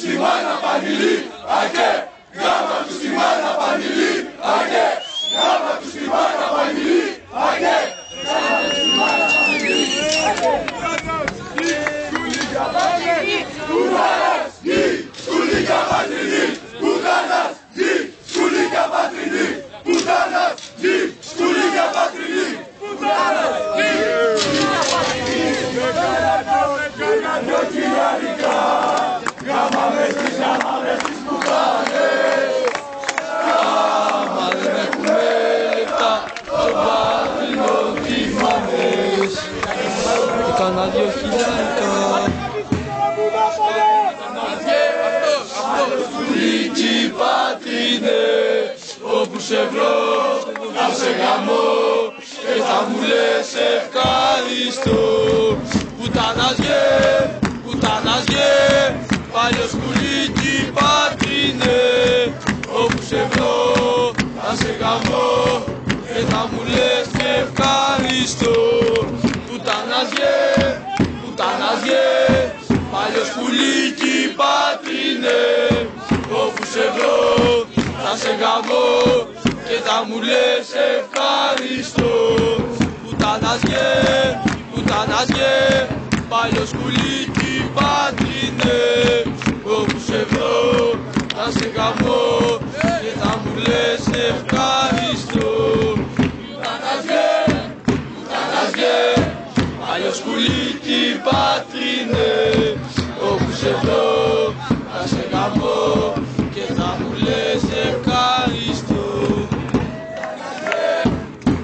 στη μάνα πανηλή, ακέ, γάμα του στη μάνα πανηλή, ακέ, γάμα του στη μάνα πανηλή, ακέ, γάμα του στη μάνα πανηλή, ακέ. Πουτάνας, γη, σκουλίκια πατρινή, πουτάνας, γη, σκουλίκια πατρινή, πουτάνας, γη, σκουλίκια πατρινή, πουτάνας, γη, σκουλίκια πατρινή. Κάνα δυο χιλιάρικα, γάμα μες τις πουτάνες, γάμα δεν έχουμε λεπτά, το πατρινό τιμάνες. Κάνα δυο χιλιάρικα. Σκουλίκι πατρίνε, όπου σε βρω θα σε γαμώ και θα μου λες ευχαριστώ. Πουτάνας γε, παλιό σκουλίκι πατρίνε, όπου σε βρω θα σε γαμώ και θα μου λες ευχαριστώ. Πουτάνας γε, παλιό σκουλίκι πατρίνε, όπου σε βρω θα σε γαμώ και θα μου λες ευχαριστώ. Πουτάνας γε, παλιό σκουλίκι πατρίνε, όπου σε βρω θα σε γαμώ και θα μου λες ευχαριστώ. Πουτάνας γε, παλιό σκουλίκι πατρίνε,